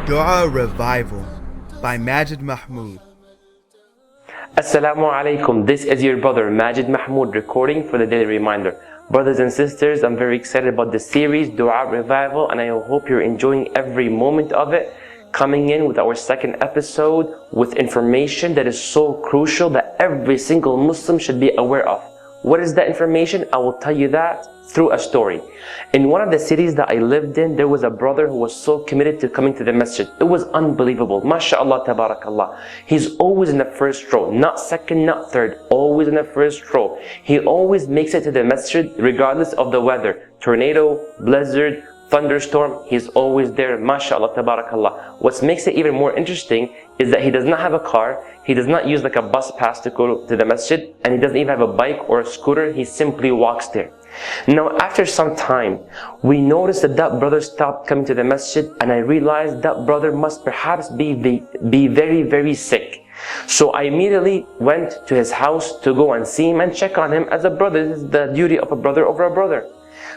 Dua Revival by Majid Mahmood. Assalamu alaikum. This is your brother Majid Mahmood recording for the Daily Reminder. Brothers and sisters, I'm very excited about the series Dua Revival, and I hope you're enjoying every moment of it. Coming in with our second episode with information that is so crucial that every single Muslim should be aware of. What is that information? I will tell you that through a story. In one of the cities that I lived in, there was a brother who was so committed to coming to the masjid. It was unbelievable. MashaAllah, tabarakallah. He's always in the first row, not second, not third, always in the first row. He always makes it to the masjid regardless of the weather. Tornado, blizzard, thunderstorm, he's always there. MashaAllah, tabarakallah. What makes it even more interesting is that he does not have a car. He does not use like a bus pass to go to the masjid, and he doesn't even have a bike or a scooter. He simply walks there. Now, after some time, we noticed that brother stopped coming to the masjid, and I realized that brother must perhaps be very, very sick. So I immediately went to his house to go and see him and check on him as a brother. This is the duty of a brother over a brother.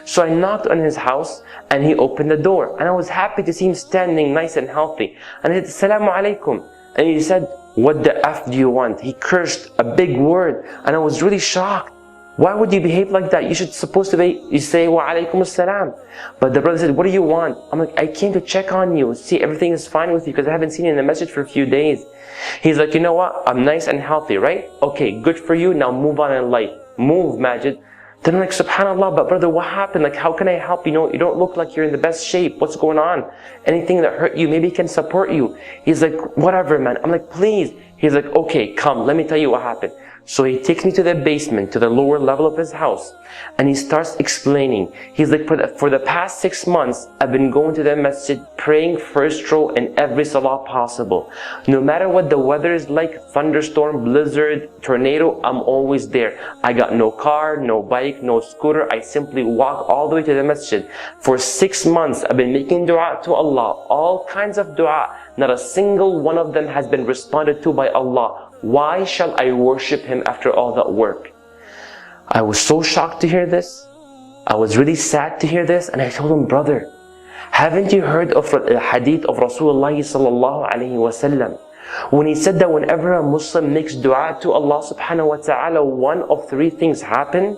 So I knocked on his house and he opened the door, and I was happy to see him standing nice and healthy. And I said, Assalamu alaikum. And he said, what the F do you want? He cursed a big word, and I was really shocked. Why would you behave like that? You should supposed to be, you say, wa alaikum assalam. But the brother said, what do you want? I'm like, I came to check on you, see everything is fine with you, because I haven't seen you in the masjid for a few days. He's like, you know what? I'm nice and healthy, right? Okay, good for you. Now move on in life. Move, Majid. Then I'm like, subhanallah, but brother, what happened? Like, how can I help? You know, you don't look like you're in the best shape. What's going on? Anything that hurt you, maybe can support you. He's like, whatever, man. I'm like, please. He's like, okay, come, let me tell you what happened. So he takes me to the basement, to the lower level of his house, and he starts explaining. He's like, for the past 6 months, I've been going to the masjid, praying first row in every salah possible. No matter what the weather is like, thunderstorm, blizzard, tornado, I'm always there. I got no car, no bike, no scooter. I simply walk all the way to the masjid. For 6 months, I've been making dua to Allah, all kinds of dua. Not a single one of them has been responded to by Allah. Why shall I worship Him after all that work? I was so shocked to hear this. I was really sad to hear this, and I told him, brother, haven't you heard of the hadith of Rasulullah sallallahu alaihi wasallam? When he said that whenever a Muslim makes dua to Allah subhanahu wa ta'ala, one of three things happen.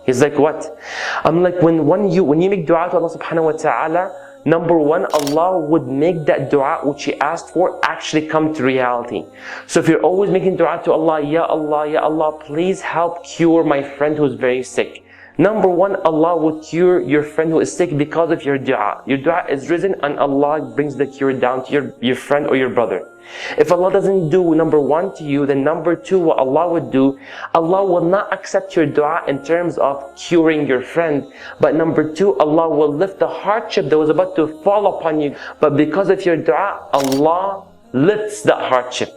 He's like, what? I'm like, when you make dua to Allah subhanahu wa ta'ala, number one, Allah would make that dua which He asked for actually come to reality. So if you're always making dua to Allah, Ya Allah, please help cure my friend who's very sick. Number one, Allah will cure your friend who is sick because of your dua. Your dua is risen and Allah brings the cure down to your friend or your brother. If Allah doesn't do number one to you, then number two, what Allah would do, Allah will not accept your dua in terms of curing your friend. But number two, Allah will lift the hardship that was about to fall upon you. But because of your dua, Allah lifts that hardship.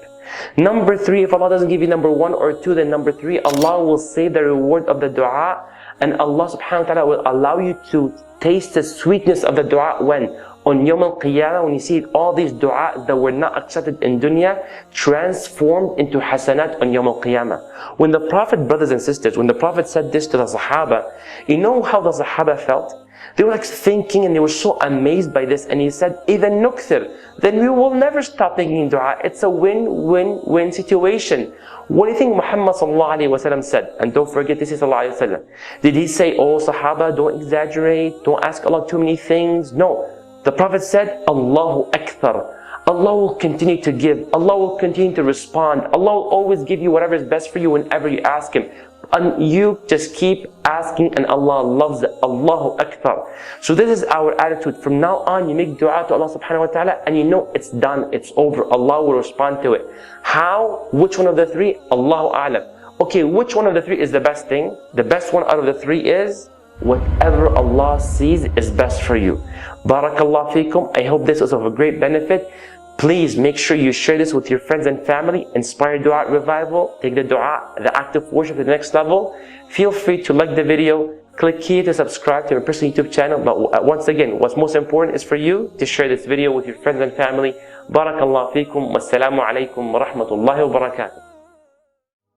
Number three, if Allah doesn't give you number one or two, then number three, Allah will save the reward of the dua. And Allah subhanahu wa ta'ala will allow you to taste the sweetness of the dua when? On Yawm al-Qiyamah, when you see all these du'as that were not accepted in dunya, transformed into hasanat on Yawm al-Qiyamah. When the Prophet, brothers and sisters, when the Prophet said this to the Sahaba, you know how the Sahaba felt? They were like thinking, and they were so amazed by this, and he said, إِذَا نُكْثِرْ, then we will never stop making dua. It's a win-win-win situation. What do you think Muhammad sallallahu alayhi wa sallam said? And don't forget, this is sallallahu alayhi wa sallam. Did he say, oh Sahaba, don't exaggerate, don't ask Allah too many things? No. The Prophet said, Allahu Akthar. Allah will continue to give. Allah will continue to respond. Allah will always give you whatever is best for you whenever you ask Him. And you just keep asking, and Allah loves it. Allahu Akbar. So this is our attitude. From now on, you make dua to Allah subhanahu wa ta'ala, and you know it's done, it's over. Allah will respond to it. How? Which one of the three? Allahu A'lam. Okay, which one of the three is the best thing? The best one out of the three is whatever Allah sees is best for you. Barakallah feekum. I hope this was of a great benefit. Please make sure you share this with your friends and family. Inspire Dua Revival. Take the dua, the active worship to the next level. Feel free to like the video. Click here to subscribe to our personal YouTube channel. But once again, what's most important is for you to share this video with your friends and family. Barakallah feekum. Wassalamu alaikum wa rahmatullahi wa barakatuh.